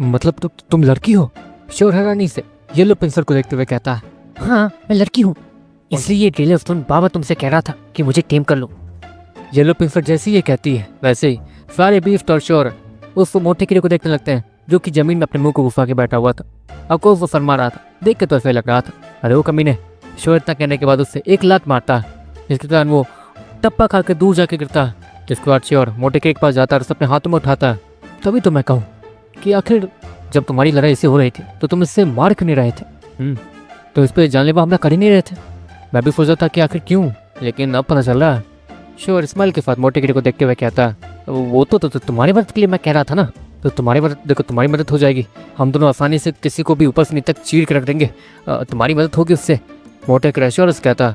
मतलब तुम लड़की हो? श्योर हैरानी से येलो पेंसिल को देखते हुए कहता है, हाँ मैं लड़की हूँ, इसलिए ये डेले स्टोन बाबा तुमसे कह रहा था कि मुझे टेम कर लो। येलो पेंसिल जैसे ही ये कहती है वैसे ही सारे बीस्ट और श्योर उस मोटे कीड़े को देखने लगते हैं जो कि जमीन में अपने मुंह को घुसा के बैठा हुआ था। अब को वो फरमा रहा था, देख के तो ऐसा लग रहा था अरे वो कमीने। श्योर इतना कहने के बाद उससे एक लात मारता है जिसके कारण वो टप्पा खा के दूर जाके गिरता है। जिसके बाद श्योर मोटे कीड़े के पास जाता है और उसे अपने हाथों में उठाता है। तभी तो मैं कहूँ कि आखिर जब तुम्हारी लड़ाई ऐसे हो रही थी तो तुम इससे मार क्यों नहीं रहे थे? तो इस पर जानलेवा हमला कर ही नहीं रहे थे। मैं भी सोचा था कि आखिर क्यों, लेकिन अब पता चल रहा है। श्योर स्माइल के साथ मोटे कीड़े को देखते हुए कहता है, वो तो तुम्हारी मदद के लिए मैं कह रहा था ना, तो तुम्हारी मदद देखो, तुम्हारी मदद हो जाएगी। हम दोनों आसानी से किसी को भी ऊपर से नीचे तक चीर के रख देंगे, तुम्हारी मदद होगी उससे। मोटे कीड़ा श्योर कहता,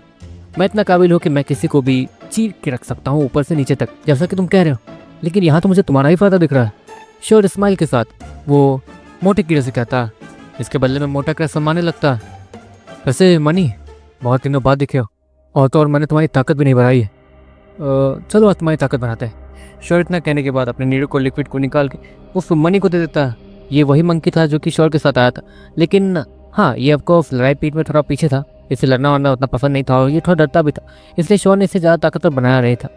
मैं इतना काबिल हूँ कि मैं किसी को भी चीर के रख सकता हूँ ऊपर से नीचे तक, जैसा कि तुम कह रहे हो, लेकिन यहाँ तो मुझे तुम्हारा ही फायदा दिख रहा है। श्योर स्माइल के साथ वो मोटे कीड़े से कहता, इसके बदले में मोटा कीड़ा सम्मानने लगता। वैसे मनी, बहुत दिनों बाद दिखे हो, और तो और मैंने तुम्हारी ताकत भी नहीं बढ़ाई है। चलो आज तुम्हारी ताकत बढ़ाते हैं। श्योर इतना कहने के बाद अपने नीडल को लिक्विड को निकाल के उस मनी को दे देता है। ये वही मंकी था जो कि श्योर के साथ आया था, लेकिन हाँ ये ऑफकोर्स लड़ाई पीठ में थोड़ा पीछे था, इसे लड़ना वरना उतना पसंद नहीं था और ये थोड़ा डरता भी था, इसलिए श्योर ने इसे ज़्यादा ताकतवर बनाया नहीं था।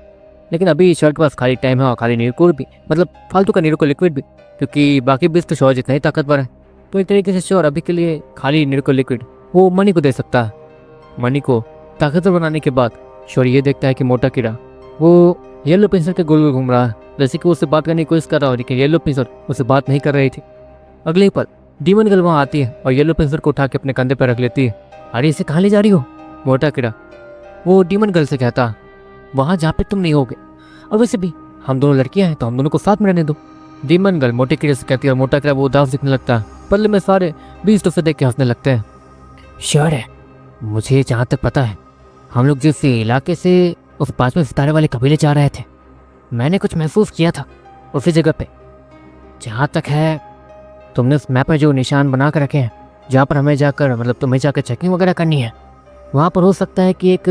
लेकिन अभी श्योर के पास खाली टाइम है और खाली नीडल भी, मतलब फालतू का नीडल को लिक्विड भी, क्योंकि बाकी बीस तो श्योर जितना ही ताकतवर है। तो एक तरीके से श्योर अभी के लिए खाली नीडल को लिक्विड वो मनी को दे सकता है। मनी को ताकतवर बनाने के बाद श्योर ये देखता है कि मोटा कीड़ा वो येलो पेंसिल के गोल गोल घूम रहा है, जैसे कि उससे बात करने की कोशिश कर रहा हो, लेकिन येलो पेंसिल उससे बात नहीं कर रही थी। अगले ही पल डीमन गर्ल वहाँ आती है और येलो पेंसिल को उठा के अपने कंधे पर रख लेती है। अरे इसे कहाँ ले जा रही हो? मोटा कीड़ा वो डीमन गर्ल से कहता, वहाँ जहाँ पे तुम नहीं होगे, और वैसे भी हम दोनों लड़कियाँ हैं तो हम दोनों को साथ में रहने दो। डीमन गर्ल मोटे कीड़े से कहती है और मोटा कीड़ा वो उदास दिखने लगता है। बदले में सारे बीस उसे देख के हंसने लगते हैं। श्योर है, मुझे जहाँ तक पता है हम लोग जिस इलाके से उस 5वें सितारे वाले कबीले जा रहे थे, मैंने कुछ महसूस किया था उसी जगह पे। जहाँ तक है तुमने उस मैप में जो निशान बना कर रखे हैं जहाँ पर हमें जाकर मतलब तुम्हें जाकर चेकिंग वगैरह करनी है, वहाँ पर हो सकता है कि एक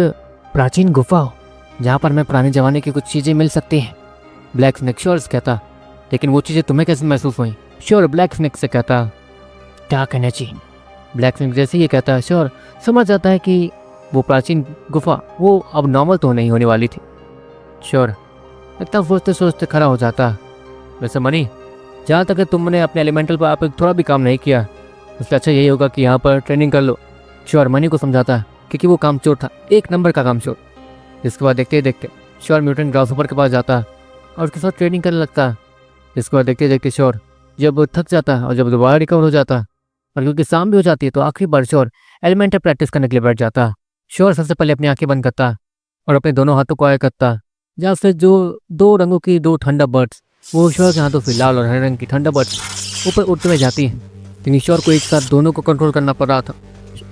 प्राचीन गुफा हो जहाँ पर हमें पुराने ज़माने की कुछ चीज़ें मिल सकती हैं। ब्लैक स्नेक श्योर कहता, लेकिन वो चीज़ें तुम्हें कैसे महसूस हुई? श्योर ब्लैक स्नेक से कहता, डार्क एनर्जी। ब्लैक स्नेक जैसे ये कहता है श्योर समझ जाता है कि वो प्राचीन गुफा वो अब नॉर्मल तो नहीं होने वाली थी। श्योर इतना सोचते सोचते खड़ा हो जाता। वैसे मनी, जहाँ तक तुमने अपने एलिमेंटल पर आप थोड़ा भी काम नहीं किया, उससे अच्छा यही होगा कि यहाँ पर ट्रेनिंग कर लो। श्योर मनी को समझाता है क्योंकि वो काम चोर था, एक नंबर का काम चोर। जिसके बाद देखते ही देखते श्योर म्यूटेंट ग्रासहॉपर के पास जाता है और उसके साथ ट्रेनिंग करने लगता है। जिसके बाद देखते देखते श्योर जब थक जाता है और जब दोबारा रिकवर हो जाता है और क्योंकि शाम भी हो जाती है तो आखिरी बार श्योर एलिमेंटल प्रैक्टिस करने के लिए बैठ जाता है। श्योर सबसे पहले अपनी आंखें बंद करता है और अपने दोनों हाथों को आया करता है, जहाँ से जो दो रंगों की दो ठंडा बर्ड्स वो श्योर के हाथों से लाल और हरे रंग की ठंडा बर्ड्स ऊपर उड़ते हुए जाती हैं। लेकिन श्योर को एक साथ दोनों को कंट्रोल करना पड़ रहा था,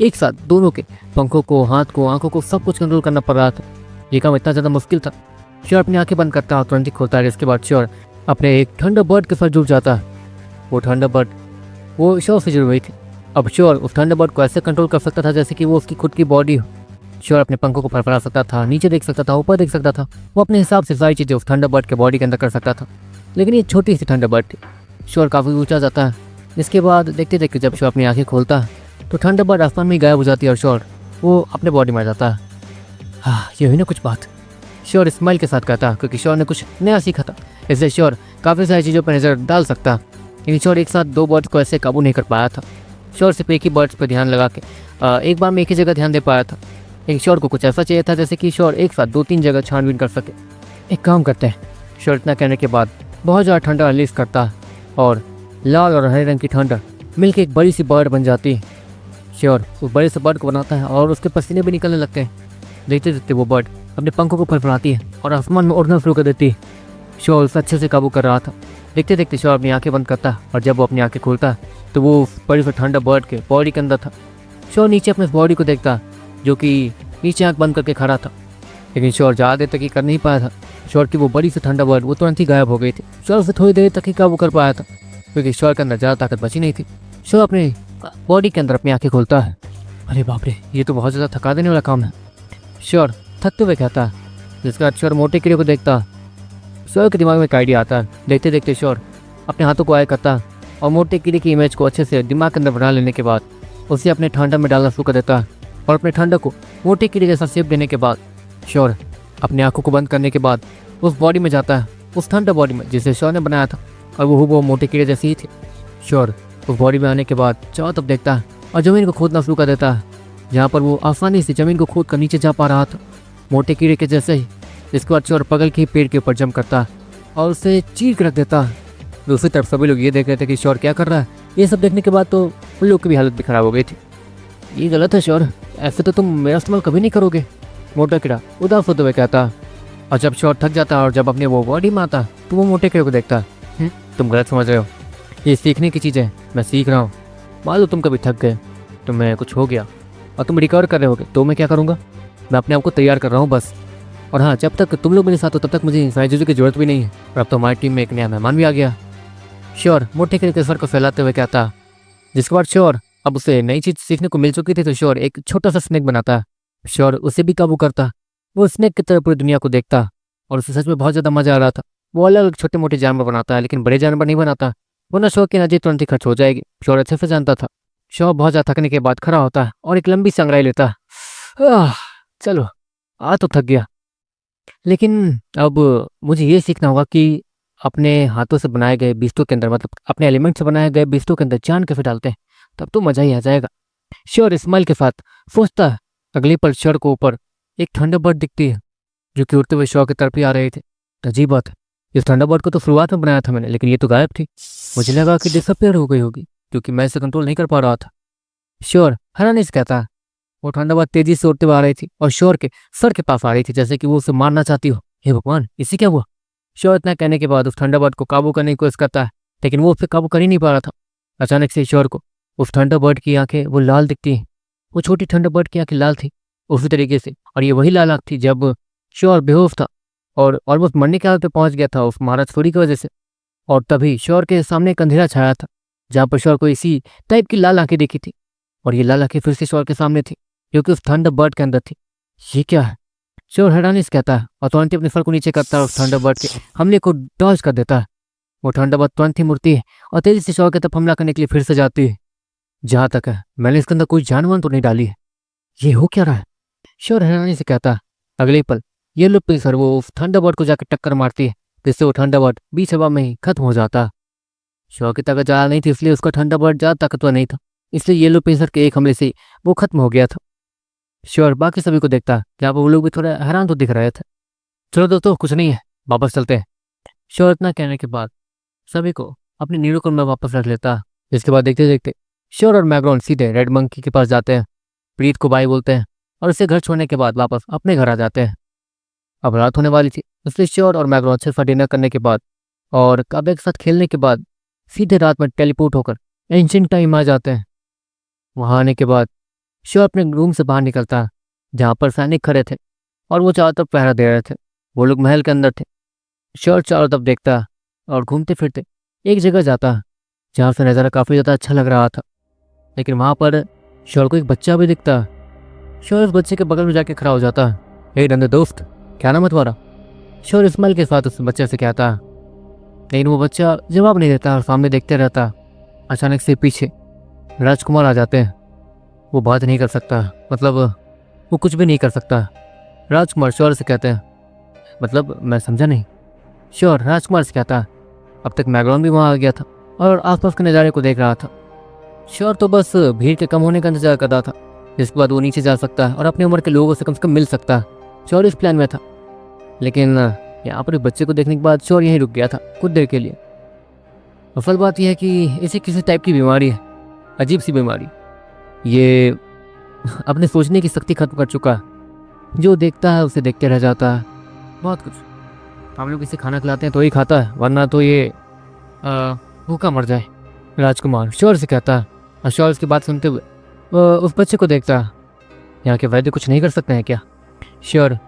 एक साथ दोनों के पंखों को, हाथ को, आंखों को सब कुछ कंट्रोल करना पड़ रहा था। ये काम इतना ज़्यादा मुश्किल था। श्योर अपनी आंखें बंद करता है और तुरंत ही खोलता है। इसके बाद श्योर अपने एक ठंडा बर्ड के साथ जुड़ जाता है। वो ठंडा बर्ड वो श्योर से जुड़ गई थी। अब श्योर उस ठंडा बर्ड को ऐसे कंट्रोल कर सकता था जैसे कि वो उसकी खुद की बॉडी हो। श्योर अपने पंखों को फड़फड़ा सकता था, नीचे देख सकता था, ऊपर देख सकता था। वो अपने हिसाब से सारी चीज़ें उस ठंडा बर्ड के बॉडी के अंदर कर सकता था। लेकिन ये छोटी सी ठंडा बर्ड थी। श्योर काफ़ी ऊंचा जाता है। इसके बाद देखते देखते जब श्योर अपनी आंखें खोलता है तो ठंडा बर्ड आसमान में गायब हो जाती है और श्योर वो अपने बॉडी में आ जाता है। हाँ ये हुई ना कुछ बात, श्योर स्माइल के साथ कहता क्योंकि श्योर ने कुछ नया सीखा था, इसलिए श्योर काफ़ी सारी चीज़ों पर नज़र डाल सकता। लेकिन श्योर एक साथ दो बर्ड्स को ऐसे काबू नहीं कर पाया था। श्योर सिर्फ एक ही बर्ड्स पर ध्यान लगा के एक बार में एक ही जगह ध्यान दे पाया था। लेकिन श्योर को कुछ ऐसा चाहिए था जैसे कि श्योर एक साथ 2-3 जगह छानबीन कर सके। एक काम करते हैं, श्योर इतना कहने के बाद बहुत ज़्यादा ठंडा रिलीज करता है और लाल और हरे रंग की ठंडा मिलकर एक बड़ी सी बर्ड बन जाती है। श्योर उस बड़े से बर्ड को बनाता है और उसके पसीने भी निकलने लगते हैं। देखते देखते वो बर्ड अपने पंखों को फड़फड़ाती है और आसमान में उड़ना शुरू कर देती है। श्योर उसे अच्छे से काबू कर रहा था। देखते देखते श्योर अपनी आंखें बंद करता है और जब वो अपनी आंखें खोलता है तो वो बड़ी से ठंडा बर्ड के बॉडी के अंदर था। श्योर नीचे अपने बॉडी को देखता जो कि नीचे आंख बंद करके खड़ा था, लेकिन श्योर ज़्यादा देर तक ही कर नहीं पाया था। श्योर की वो बड़ी से ठंडा बर्ड वो तुरंत ही गायब हो गई थी। श्योर उसे थोड़ी देर तक ही काबू कर पाया था क्योंकि श्योर के अंदर ज़्यादा ताकत बची नहीं थी। श्योर अपने बॉडी के अंदर अपनी आंखें खोलता है। अरे बाप रे, ये तो बहुत ज़्यादा थका देने वाला काम है, श्योर थकते हुए कहता है। जिसके बाद श्योर मोटे कीड़े को देखता। श्योर के दिमाग में एक आइडिया आता है। देखते देखते श्योर अपने हाथों को आया करता और मोटे कीड़े की इमेज को अच्छे से दिमाग के अंदर बना लेने के बाद उसे अपने ठंडा में डालना शुरू कर देता है और अपने ठंडा को मोटे कीड़े जैसा शेप देने के बाद श्योर अपनी आंखों को बंद करने के बाद उस बॉडी में जाता है, उस ठंडा बॉडी में जिसे श्योर ने बनाया था और वो मोटे कीड़े जैसी ही थी। श्योर उस बॉडी में आने के बाद चारों तरफ देखता है और ज़मीन को खोदना शुरू कर देता है, जहाँ पर वो आसानी से ज़मीन को खोद कर नीचे जा पा रहा था मोटे कीड़े के जैसे ही। जिसके बाद श्योर पगल के पेड़ के ऊपर जंप करता है और उसे चीर कर रख देता है। दूसरी तरफ सभी लोग ये देख रहे थे कि श्योर क्या कर रहा है। ये सब देखने के बाद तो उन लोग की भी हालत भी खराब हो गई थी। ये गलत है श्योर, ऐसे तो तुम मेरा इस्तेमाल कभी नहीं करोगे, मोटा कीड़ा उदास होते हुए कहता। और जब श्योर थक जाता है और जब अपने वो बॉडी में आता तो वो मोटे कीड़े को देखता है। तुम गलत समझ रहे हो, ये सीखने की चीज़ है, मैं सीख रहा हूँ। मान लो तुम कभी थक गए, तुम्हें कुछ हो गया और तुम रिकवर कर रहे होगे तो मैं क्या करूँगा, मैं अपने आप को तैयार कर रहा हूँ बस। और हाँ, जब तक तुम लोग मेरे साथ हो तब तक मुझे साइजुजू की जरूरत भी नहीं है। और अब तो हमारी टीम में एक नया मेहमान भी आ गया। श्योर मोटे कीड़े के सर को फैलाते हुए कहता। जिसके बाद श्योर अब उसे नई चीज़ सीखने को मिल चुकी थी तो श्योर एक छोटा सा स्नेक बनाता है। श्योर उसे भी काबू करता, वो स्नेक की तरह पूरी दुनिया को देखता और उसे सच में बहुत ज़्यादा मजा आ रहा था। वो अलग अलग छोटे मोटे जानवर बनाता है लेकिन बड़े जानवर नहीं बनाता, वरना श्योर की एनर्जी तुरंत ही खर्च हो जाएगी। श्योर अच्छे से जानता था। श्योर बहुत ज़्यादा थकने के बाद खड़ा होता है और एक लंबी संगराई लेता है। चलो आ तो थक गया, लेकिन अब मुझे ये सीखना होगा कि अपने हाथों से बनाए गए बिस्तों के अंदर, मतलब अपने एलिमेंट से बनाए गए बिस्तों के अंदर जान कैसे डालते हैं, तब तो मज़ा ही आ जाएगा। श्योर स्माइल के साथ सोचता है। अगले पल श्योर को ऊपर एक थंडरबर्ड दिखती है जो कि उड़ते हुए श्योर की तरफ ही आ रहे थे। अजीब बात है, इस थंडरबर्ड को तो शुरुआत में बनाया था मैंने, लेकिन ये तो गायब थी। मुझे लगा कि डिसअपियर हो गई होगी क्योंकि मैं इसे कंट्रोल नहीं कर पा रहा था। श्योर हैरानी से कहता। वो थंडरबर्ड तेजी से उड़ते हुए आ रही थी और श्योर के सर के पास आ रही थी, जैसे कि वो उसे मारना चाहती हो। हे भगवान, इसे क्या हुआ? श्योर इतना कहने के बाद उस थंडरबर्ड को काबू करने की कोशिश करता है, लेकिन वो उसे काबू कर ही नहीं पा रहा था। अचानक से श्योर को उस थंडरबर्ड की आंखें वो लाल दिखती हैं। वो छोटी थंडरबर्ड की आंखें लाल थी उसी तरीके से, और ये वही लाल आंख थी जब श्योर बेहोश था और ऑलमोस्ट मरने के हालत पे पहुंच गया था उस महाराज थोड़ी की वजह से। और तभी श्योर के सामने एक अंधेरा छाया था जहाँ पर श्योर को इसी टाइप की लाल आंखें देखी थी, और ये लाल आंखें फिर से श्योर के सामने थी जो कि उस थंडरबर्ड के अंदर थी। ये क्या है? श्योर हैरानी से कहता है और तुरंत ही अपने सर को नीचे करता है और थंडरबर्ड के हमले को डॉज कर देता है। वो थंडरबर्ड तुरंत ही मुड़ती है और तेजी से श्योर की तरफ हमला करने के लिए फिर से जाती है। जहाँ तक है मैंने इसके अंदर कोई जानवर तो नहीं डाली है, ये हो क्या रहा है? श्योर हैरानी से कहता है। अगले पल येलो पिंसर वो उस थंडरबर्ड को जाकर टक्कर मारती है, जिससे वो थंडरबर्ड बीच हवा में ही खत्म हो जाता है। श्योर की ताकत ज़्यादा नहीं थी इसलिए उसका थंडरबर्ड ज़्यादा ताकतवर नहीं था, इसलिए येलो पिंसर के एक हमले से वो खत्म हो गया था। श्योर बाकी सभी को देखता है, जहाँ पर वो लोग भी थोड़ा हैरान तो दिख रहे थे। चलो दोस्तों, कुछ नहीं है, वापस चलते हैं। श्योर इतना कहने के बाद सभी को अपनी नीडोकुल में वापस रख लेता है। जिसके बाद देखते देखते श्योर और मैग्रॉन सीधे रेड मंकी के पास जाते हैं, प्रीत को बाय बोलते हैं और उसे घर छोड़ने के बाद वापस अपने घर आ जाते हैं। अब रात होने वाली थी, इसलिए श्योर और मैग्रॉन अच्छे से डिनर करने के बाद और काबे के साथ खेलने के बाद सीधे रात में टेलीपोर्ट होकर एंशिएंट टाइम आ जाते हैं। वहाँ आने के बाद श्योर अपने रूम से बाहर निकलता है, जहाँ पर सैनिक खड़े थे और वो चारों तरफ पहरा दे रहे थे। वो लोग महल के अंदर थे। श्योर चारों तरफ देखता है और घूमते फिरते एक जगह जाता है जहाँ से नज़ारा काफ़ी ज़्यादा अच्छा लग रहा था, लेकिन वहाँ पर श्योर को एक बच्चा भी दिखता है। श्योर उस बच्चे के बगल में जाके खड़ा हो जाता है। हे नंदे दोस्त, क्या नाम है तुम्हारा? श्योर स्माइल के साथ उस बच्चे से कहता है, लेकिन वो बच्चा जवाब नहीं देता और सामने देखते रहता। अचानक से पीछे राजकुमार आ जाते हैं। वो बात नहीं कर सकता, मतलब वो कुछ भी नहीं कर सकता। राजकुमार श्योर से कहते हैं, मतलब मैं समझा नहीं। श्योर राजकुमार से कहता है, अब तक मैग्रॉन भी वहाँ आ गया था और आसपास के नज़ारे को देख रहा था। श्योर तो बस भीड़ के कम होने का इंतजार कर रहा था, जिसके बाद वो नीचे जा सकता है और अपनी उम्र के लोगों से कम मिल सकता है। श्योर इस प्लान में था, लेकिन यहाँ पर बच्चे को देखने के बाद श्योर यहीं रुक गया था कुछ देर के लिए। असल बात यह है कि इसे किसी टाइप की बीमारी है, अजीब सी बीमारी। ये अपने सोचने की शक्ति खत्म कर चुका है। जो देखता है उसे देखते रह जाता है। बहुत कुछ हम लोग इसे खाना खिलाते हैं तो ही खाता है, वरना तो ये भूखा मर जाए। राजकुमार श्योर से कहता है और श्योर उसकी बात सुनते हुए उस बच्चे को देखता है। यहाँ के वैद्य कुछ नहीं कर सकते हैं क्या? श्योर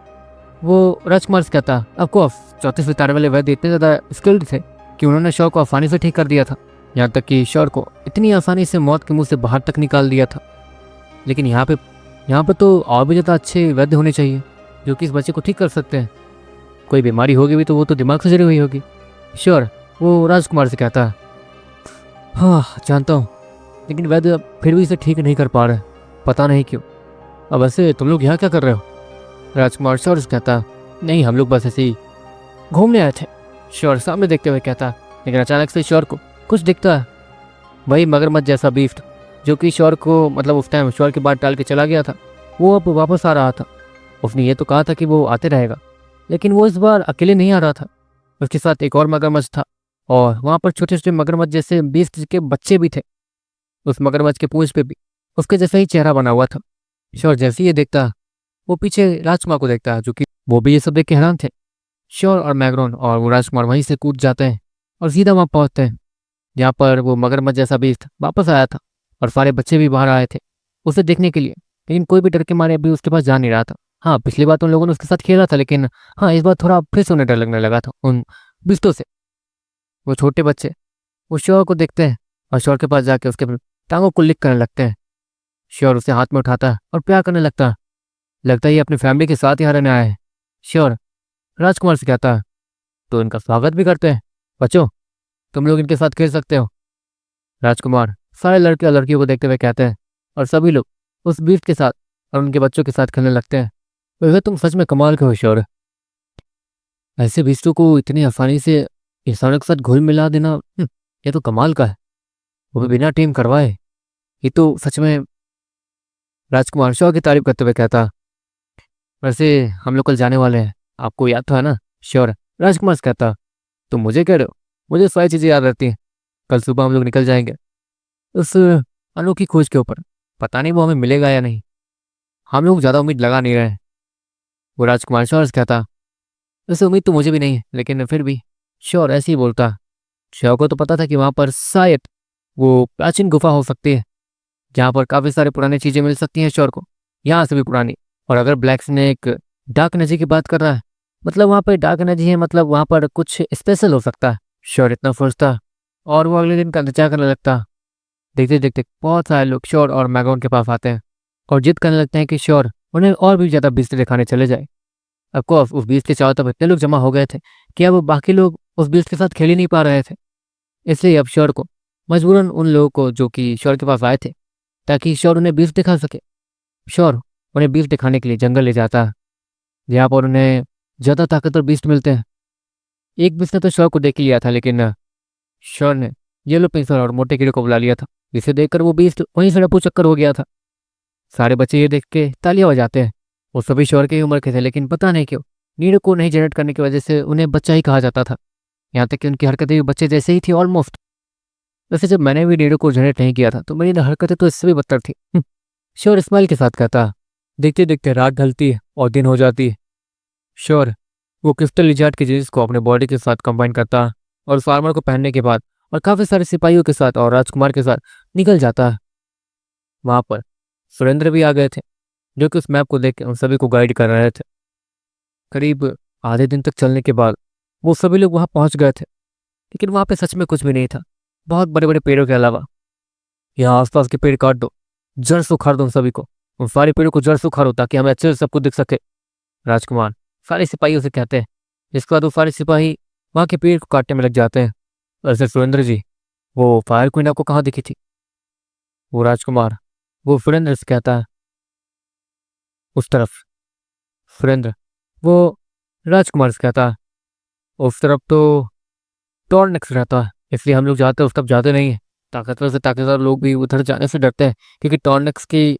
वो राजकुमार से कहता है, ऑफकोर्स 34 सितारे वाले वैद्य इतने ज़्यादा स्किल्ड थे कि उन्होंने श्योर को आसानी से ठीक कर दिया था। यहाँ तक कि श्योर को इतनी आसानी से मौत के मुंह से बाहर तक निकाल दिया था। लेकिन यहाँ पे तो और भी ज़्यादा अच्छे वैद्य होने चाहिए जो कि इस बच्चे को ठीक कर सकते हैं। कोई बीमारी होगी भी तो वो तो दिमाग से जुड़ी हुई होगी। श्योर वो राजकुमार से कहता है, हाँ जानता हूँ, लेकिन वैद्य फिर भी इसे ठीक नहीं कर पा रहे, पता नहीं क्यों। अब वैसे तुम लोग यहाँ क्या कर रहे हो? राजकुमार श्योर से कहता, नहीं हम लोग बस ऐसे ही घूमने आए थे। श्योर सामने देखते हुए कहता, लेकिन अचानक से श्योर को कुछ दिखता है, वही मगरमच्छ जैसा बीस्ट जो कि श्योर को मतलब उस टाइम श्योर की बात टाल के चला गया था, वो अब वापस आ रहा था। उसने ये तो कहा था कि वो आते रहेगा, लेकिन वो इस बार अकेले नहीं आ रहा था, उसके साथ एक और मगरमच्छ था और वहाँ पर छोटे छोटे मगरमच्छ जैसे बीस्ट के बच्चे भी थे। उस मगरमच्छ के पूंछ पे भी उसके जैसा ही चेहरा बना हुआ था। श्योर जैसे ही ये देखता, वो पीछे राजकुमार को देखता जो कि वो भी ये सब देख के हैरान थे। श्योर और मैग्रोन और वो राजकुमार वहीं से कूद जाते हैं और सीधा वहाँ पहुँचते हैं जहाँ पर वो मगरमच्छ जैसा बीस्ट वापस आया था और सारे बच्चे भी बाहर आए थे उसे देखने के लिए, लेकिन कोई भी डर के मारे अभी उसके पास जा नहीं रहा था। हाँ पिछली बार तो उन लोगों ने उसके साथ खेला था, लेकिन हाँ इस बार थोड़ा फिर से उन्हें डर लगने लगा था उन बिस्तों से। वो छोटे बच्चे वो श्योर को देखते हैं और श्योर के पास जाके उसके टांगों को लिक करने लगते हैं। श्योर उसे हाथ में उठाता है और प्यार करने लगता है, लगता है ये अपनी फैमिली के साथ ही रहने आया है। श्योर राजकुमार से कहता है, तो इनका स्वागत भी करते हैं, बच्चों तुम लोग इनके साथ खेल सकते हो। राजकुमार सारे लड़के और लड़कियों को देखते हुए कहते हैं और सभी लोग उस बीफ के साथ और उनके बच्चों के साथ खेलने लगते हैं। वैसे तुम सच में कमाल के हो श्योर, ऐसे बीस्टों को इतनी आसानी से इंसानों के साथ घुल मिला देना, ये तो कमाल का है, वो भी बिना टीम करवाए, ये तो सच में। राजकुमार श्योर की तारीफ करते हुए कहता, वैसे हम लोग कल जाने वाले हैं, आपको याद तो है ना? श्योर राजकुमार से कहता, तुम मुझे कह रहे हो? मुझे सारी चीज़ें याद रहती हैं। कल सुबह हम लोग निकल जाएंगे उस अनोखी खोज के ऊपर, पता नहीं वो हमें मिलेगा या नहीं, हम लोग ज़्यादा उम्मीद लगा नहीं रहे हैं। वो राजकुमार श्योर से कहता, वैसे उम्मीद तो मुझे भी नहीं है, लेकिन फिर भी। श्योर ऐसे ही बोलता। श्योर को तो पता था कि वहाँ पर शायद वो प्राचीन गुफा हो सकती है जहाँ पर काफ़ी सारी पुरानी चीज़ें मिल सकती हैं श्योर को, यहाँ से भी पुरानी। और अगर ब्लैक स्नेक डार्क एनर्जी की बात कर रहा है, मतलब वहाँ पर डार्क एनर्जी है, मतलब वहाँ पर कुछ स्पेशल हो सकता है। श्योर इतना सोचता और वो अगले दिन का इंतजार करने लगता। देखते देखते बहुत सारे लोग श्योर और मैगोन के पास आते हैं और जिद करने लगते हैं कि श्योर उन्हें और भी ज़्यादा बीज दिखाने चले जाए। ऑफकोर्स उस बीज के चारों तरफ इतने लोग जमा हो गए थे कि अब बाकी लोग उस बीज के साथ खेल ही नहीं पा रहे थे, इसलिए अब श्योर को मजबूरन उन लोगों को जो कि श्योर के पास आए थे ताकि श्योर उन्हें बीफ दिखा सके, श्योर उन्हें बीफ दिखाने के लिए जंगल ले जाता है जहाँ पर उन्हें ज़्यादा ताकतवर बीस्ट मिलते हैं। एक बीस्ट ने तो श्योर को देख लिया था, लेकिन श्योर ने येलो पिंसर और मोटे कीड़े को बुला लिया था, जिसे देखकर वो बीस्ट वहीं से रफू चक्कर हो गया था। सारे बच्चे ये देख के तालियां बजाते हैं। वो सभी श्योर की उम्र के थे, लेकिन पता नहीं क्यों नीड को नहीं जनरेट करने की वजह से उन्हें बच्चा ही कहा जाता था, यहाँ तक कि उनकी हरकतें भी बच्चे जैसे ही थी ऑलमोस्ट। वैसे जब मैंने भी नीड को जनरेट नहीं किया था तो मेरी हरकतें तो इससे भी बदतर थी। श्योर स्माइल के साथ कहता। देखते देखते रात ढलती है और दिन हो जाती है। श्योर वो क्रिस्टल लिजार्ड की जीन्स को अपने बॉडी के साथ कंबाइन करता और उस आर्मर को पहनने के बाद और काफ़ी सारे सिपाहियों के साथ और राजकुमार के साथ निकल जाता है। वहाँ पर सुरेंद्र भी आ गए थे जो कि उस मैप को देख के उन सभी को गाइड कर रहे थे। करीब आधे दिन तक चलने के बाद वो सभी लोग वहाँ पहुँच गए थे, लेकिन वहाँ पे सच में कुछ भी नहीं था, बहुत बड़े बड़े पेड़ों के अलावा। यहाँ आसपास के पेड़ काट दो, जड़ से उखाड़ दो उन सभी को, उन सारे पेड़ों को जड़ से उखाड़ो ताकि हमें अच्छे से सब कुछ दिख सके। राजकुमार सारे सिपाहियों से कहते हैं, जिसके बाद वो सारे सिपाही वहाँ के पेड़ को काटने में लग जाते हैं। वैसे सुरेंद्र जी, वो फायर क्वीन आपको कहाँ दिखी थी? वो राजकुमार वो सुरेंद्र से कहता है, उस तरफ। सुरेंद्र वो राजकुमार से कहता है, उस तरफ तो टॉर्नेक्स रहता है, इसलिए हम लोग जाते उस तरफ जाते नहीं हैं। ताकतवर से ताकतवर लोग भी उधर जाने से डरते हैं क्योंकि टॉर्नेक्स की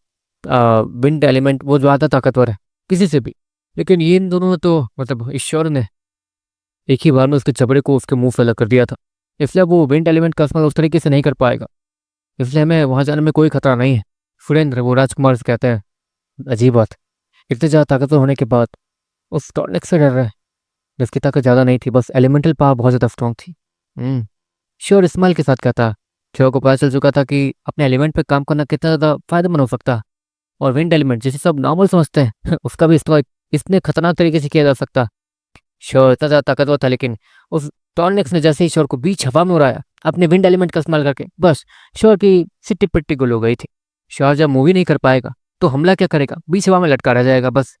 विंड एलिमेंट वो ज़्यादा ताकतवर है किसी से भी। लेकिन ये इन दोनों ने तो मतलब ईश्वर ने एक ही बार में उसके जबड़े को उसके मुंह से अलग कर दिया था, इसलिए वो विंड एलिमेंट का इस्तेमाल उस तरीके से नहीं कर पाएगा, इसलिए हमें वहाँ जाने में कोई खतरा नहीं है। सुरेंद्र वो राजकुमार से कहते हैं, अजीब बात, इतने ज़्यादा ताकतवर होने के बाद उस टॉर्नेक्स से डर रहे हैं, जिसकी ताकत ज़्यादा नहीं थी, बस एलिमेंटल पावर बहुत ज़्यादा स्ट्रॉन्ग थी। श्योर स्माइल के साथ कहता। श्योर को पता चल चुका था कि अपने एलिमेंट पे काम करना कितना ज़्यादा फायदेमंद हो सकता है और विंड एलिमेंट जिसे सब नॉर्मल समझते हैं उसका भी इस्तेमाल इतने खतरनाक तरीके से किया जा सकता। श्योर इतना ज़्यादा ताकतवर था, लेकिन उस टॉर्नेक्स ने जैसे ही श्योर को बीच हवा में उड़ाया अपने विंड एलिमेंट का इस्तेमाल करके, बस श्योर की सिट्टी पिट्टी गुल हो गई थी। श्योर जब मूवी नहीं कर पाएगा तो हमला क्या करेगा, बीच हवा में लटका रह जाएगा बस।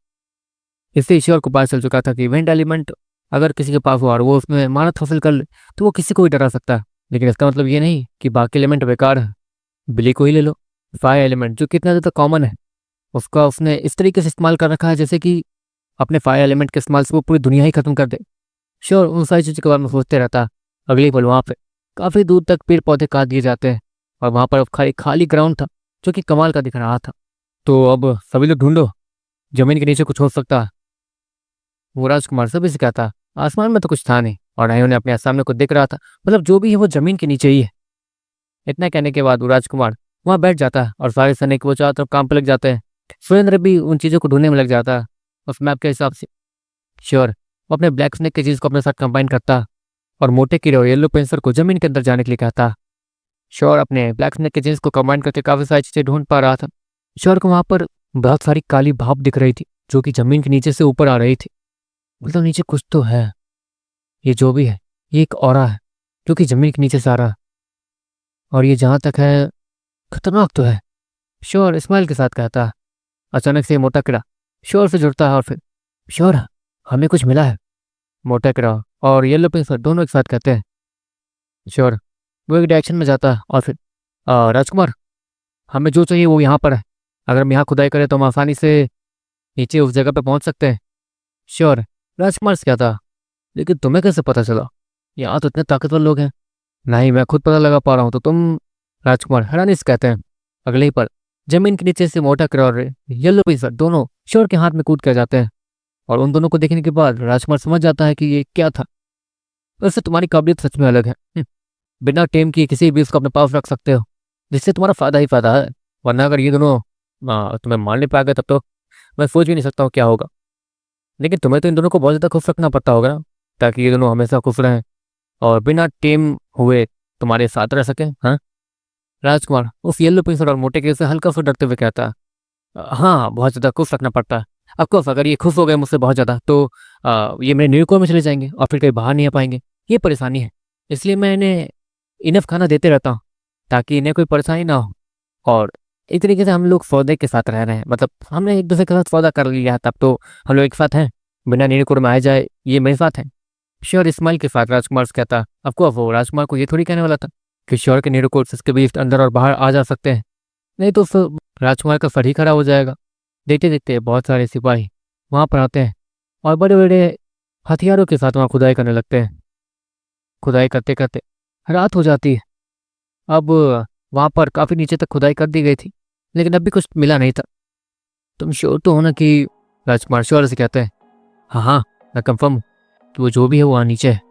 इससे श्योर को पता चल चुका था कि विंड एलिमेंट अगर किसी के पास हो और वो उसमें महारत हासिल कर ले तो वो किसी को भी डरा सकता है। लेकिन इसका मतलब ये नहीं कि बाकी एलिमेंट बेकार है। बिली को ही ले लो, फायर एलिमेंट जो कितना ज़्यादा कॉमन है, उसका उसने इस तरीके से इस्तेमाल कर रखा है जैसे कि अपने फायर एलिमेंट के इस्तेमाल से वो पूरी दुनिया ही खत्म कर दे। श्योर, उन सारी चीज़ों के बारे में सोचते रहता। अगले पल वहाँ पे काफ़ी दूर तक पेड़ पौधे काट दिए जाते हैं और वहाँ पर अब खाली खाली ग्राउंड था जो कि कमाल का दिख रहा था। तो अब सभी लोग ढूंढो, जमीन के नीचे कुछ हो सकता है। वो राजकुमार सभी से कहता, आसमान में तो कुछ था नहीं और ना ही उन्हें अपने सामने कुछ दिख रहा था, मतलब जो भी है वो जमीन के नीचे ही है। इतना कहने के बाद वो राजकुमार वहाँ बैठ जाता है और सारे सैनिक वो चारों तरफ काम पे लग जाते हैं। सुरेंद्र भी उन चीज़ों को ढूंढने में लग जाता है उस मैप के हिसाब से। श्योर, वो अपने ब्लैक स्नेक की चीज़ को अपने साथ कंबाइन करता और मोटे कीड़े और येलो पेंसर को जमीन के अंदर जाने के लिए कहता। श्योर अपने ब्लैक स्नेक की चीज़ को कंबाइन करके काफ़ी सारी चीज़ें ढूंढ पा रहा था। श्योर को वहाँ पर बहुत सारी काली भाप दिख रही थी जो कि जमीन के नीचे से ऊपर आ रही थी। मतलब नीचे कुछ तो है, ये जो भी है ये एक ऑरा है जो कि जमीन के नीचे से आ रहा है और ये जहाँ तक है खतरनाक तो है। श्योर स्माइल के साथ कहता। अचानक से मोटा कीड़ा श्योर से जुड़ता है और फिर, श्योर हमें कुछ मिला है। मोटा कीड़ा और येलो पेंसर दोनों एक साथ कहते हैं। श्योर वो एक डायरेक्शन में जाता है और फिर, राजकुमार हमें जो चाहिए वो यहाँ पर है। अगर हम यहाँ खुदाई करें तो हम आसानी से नीचे उस जगह पे पहुँच सकते हैं। श्योर राजकुमार से कहता, लेकिन तुम्हें कैसे पता चला? यहाँ तो इतने ताकतवर लोग हैं। नहीं, मैं खुद पता लगा पा रहा हूँ तो तुम? राजकुमार हैरानी से कहते हैं। अगले ही पल जमीन के नीचे से मोटा कीड़ा और येलो पेंसर दोनों श्योर के हाथ में कूद कर जाते हैं और उन दोनों को देखने के बाद राजकुमार समझ जाता है कि ये क्या था। वैसे तुम्हारी काबिलियत सच में अलग है। बिना टेम किए किसी भी को अपने पास रख सकते हो, जिससे तुम्हारा फायदा ही फायदा है। वरना अगर ये दोनों तुम्हें मार नहीं पाएगा तब तो मैं सोच भी नहीं सकता हूँ क्या होगा। लेकिन तुम्हें तो इन दोनों को बहुत ज़्यादा खुश रखना पड़ता होगा ना, ताकि ये दोनों हमेशा खुश रहें और बिना टेम हुए तुम्हारे साथ रह सकें। हाँ, राजकुमार उस येलो पेंसर और मोटे कीड़े से हल्का सा डरते हुए कहता है, हाँ बहुत ज़्यादा खुश रखना पड़ता है। ऑफकोर्स अगर ये खुश हो गए मुझसे बहुत ज़्यादा तो ये मेरे न्यूकॉर में चले जाएंगे और फिर कहीं बाहर नहीं आ पाएंगे। ये परेशानी है, इसलिए मैं इन्हें इनफ खाना देते रहता हूँ ताकि इन्हें कोई परेशानी ना हो। और एक तरीके से हम लोग सौदे के साथ रह रहे हैं, मतलब हमने एक दूसरे के साथ सौदा कर लिया है, तब तो हम लोग एक साथ हैं। बिना न्यूकॉर में आ जाए ये मेरे साथ हैं। श्योर इस्माइल के साथ राजकुमार से कहता। आपको वो राजकुमार को ये थोड़ी कहने वाला था कि श्योर के न्यूकॉर इसके बीच अंदर और बाहर आ जा सकते हैं, नहीं तो फिर राजकुमार का सर ही खड़ा हो जाएगा। देखते देखते बहुत सारे सिपाही वहाँ पर आते हैं और बड़े बड़े हथियारों के साथ वहाँ खुदाई करने लगते हैं। खुदाई करते करते रात हो जाती है। अब वहाँ पर काफ़ी नीचे तक खुदाई कर दी गई थी लेकिन अभी कुछ मिला नहीं था। तुम श्योर तो हो ना कि? राजकुमार श्योर से कहते हैं। हाँ, मैं कंफर्म हूँ कि वो जो भी है वो वहाँ नीचे है।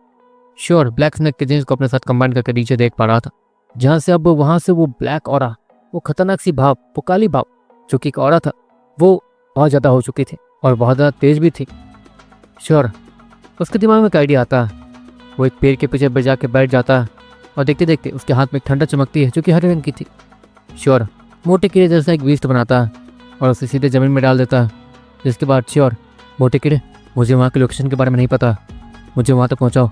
श्योर ब्लैक स्नेक के जीन्स को अपने साथ कंबाइन करके नीचे देख पा रहा था, जहाँ से अब वहाँ से वो ब्लैक ऑरा, वो खतरनाक सी भाव, वो काली भाव जो कि एक ऑरा था, वो बहुत ज़्यादा हो चुकी थी और बहुत ज़्यादा तेज भी थी। श्योर उसके दिमाग में एक आइडिया आता है। वो एक पेड़ के पीछे बजा के बैठ जाता है और देखते देखते उसके हाथ में एक ठंडा चमकती है जो कि हरे रंग की थी। श्योर मोटे कीड़े जैसा एक बीस्ट बनाता है और उसे सीधे ज़मीन में डाल देता है। जिसके बाद श्योर, मोटे कीड़े मुझे वहाँ के लोकेशन के बारे में नहीं पता, मुझे वहाँ तक पहुँचाओ।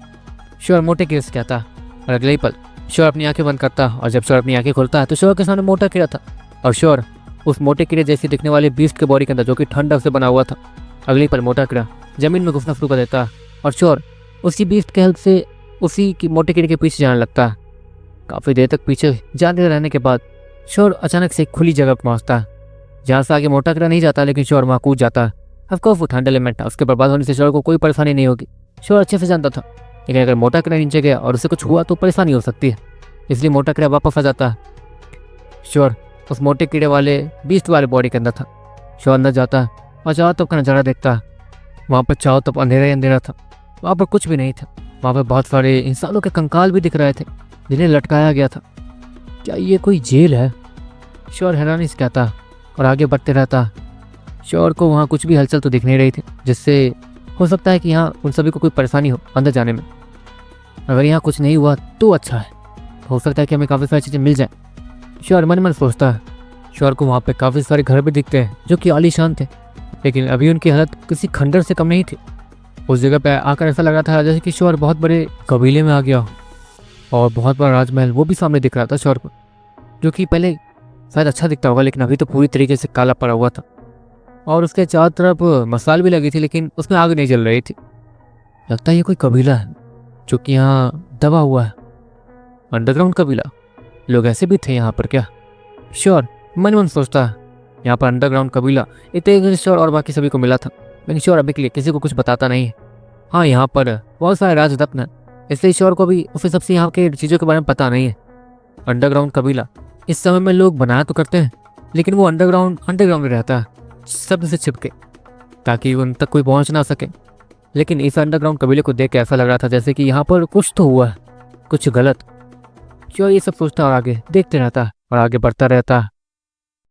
श्योर मोटे कीड़े से कहता और अगले ही पल श्योर अपनी आंखें बंद करता और जब श्योर अपनी आंखें खोलता है तो श्योर के सामने मोटा कीड़ा था और श्योर उस मोटे कीड़े जैसी दिखने वाले बीस्ट के बॉडी के अंदर जो कि ठंडा से बना हुआ था। अगले ही पल मोटा कीड़ा जमीन में घुसना शुरू कर देता और श्योर उसी बीस्ट के हेल्प से उसी की मोटे कीड़े के पीछे जाने लगता है। काफ़ी देर तक पीछे जाते रहने के बाद श्योर अचानक से एक खुली जगह पर पहुँचता है जहाँ से आगे मोटा कीड़ा नहीं जाता, लेकिन श्योर वहाँ कूद जाता है। ऑफकोर्स वो ठंड एलिमेंट था, उसके बर्बाद होने से श्योर को कोई परेशानी नहीं होगी। श्योर अच्छे से जानता था, लेकिन अगर मोटा कीड़ा नीचे गया और उसे कुछ हुआ तो परेशानी हो सकती है, इसलिए मोटा कीड़ा वापस आ जाता है। श्योर उस मोटे कीड़े वाले बीस्ट वाले बॉडी के अंदर था। श्योर अंदर जाता है और चारों तरफ का नज़ारा देखता है। वहाँ पर चारों तरफ अंधेरा ही अंधेरा था, वहाँ पर कुछ भी नहीं था। वहाँ पर बहुत सारे इंसानों के कंकाल भी दिख रहे थे जिन्हें लटकाया गया था। क्या ये कोई जेल है? श्योर हैरानी से कहता और आगे बढ़ते रहता। श्योर को वहाँ कुछ भी हलचल तो दिख नहीं रही थी, जिससे हो सकता है कि यहाँ उन सभी को कोई परेशानी हो अंदर जाने में। अगर यहाँ कुछ नहीं हुआ तो अच्छा है, हो सकता है कि हमें काफ़ी सारी चीज़ें मिल जाएं। श्योर मन मन सोचता है। श्योर को वहाँ पे काफ़ी सारे घर भी दिखते हैं जो कि आलीशान थे, लेकिन अभी उनकी हालत किसी खंडर से कम नहीं थी। उस जगह पे आकर ऐसा लग रहा था जैसे कि श्योर बहुत बड़े कबीले में आ गया और बहुत बड़ा राजमहल वो भी सामने दिख रहा था श्योर को, जो कि पहले शायद अच्छा दिखता होगा लेकिन अभी तो पूरी तरीके से काला पड़ा हुआ था। और उसके चारों तरफ मसाल भी लगी थी लेकिन उसमें आग नहीं जल रही थी। लगता है ये कोई कबीला है जो कि यहाँ दबा हुआ है। अंडरग्राउंड कबीला? लोग ऐसे भी थे यहाँ पर क्या? श्योर, मन मन सोचता है यहाँ पर अंडरग्राउंड कबीला इतने श्योर और बाकी सभी को मिला था, लेकिन श्योर अभी के लिए किसी को कुछ बताता नहीं है। हाँ, यहाँ पर बहुत सारे राज दफन है, इसलिए श्योर को भी उसे सबसे यहाँ के चीज़ों के बारे में पता नहीं है। अंडरग्राउंड कबीला इस समय में लोग बनाया तो करते हैं, लेकिन वो अंडरग्राउंड में रहता है, शब्द से छिपके, ताकि उन तक कोई पहुँच ना सके। लेकिन इस अंडरग्राउंड कबीले को देख के ऐसा लग रहा था जैसे कि यहाँ पर कुछ तो हुआ है, कुछ गलत। श्योर ये सब सोचता और आगे देखते रहता और आगे बढ़ता रहता।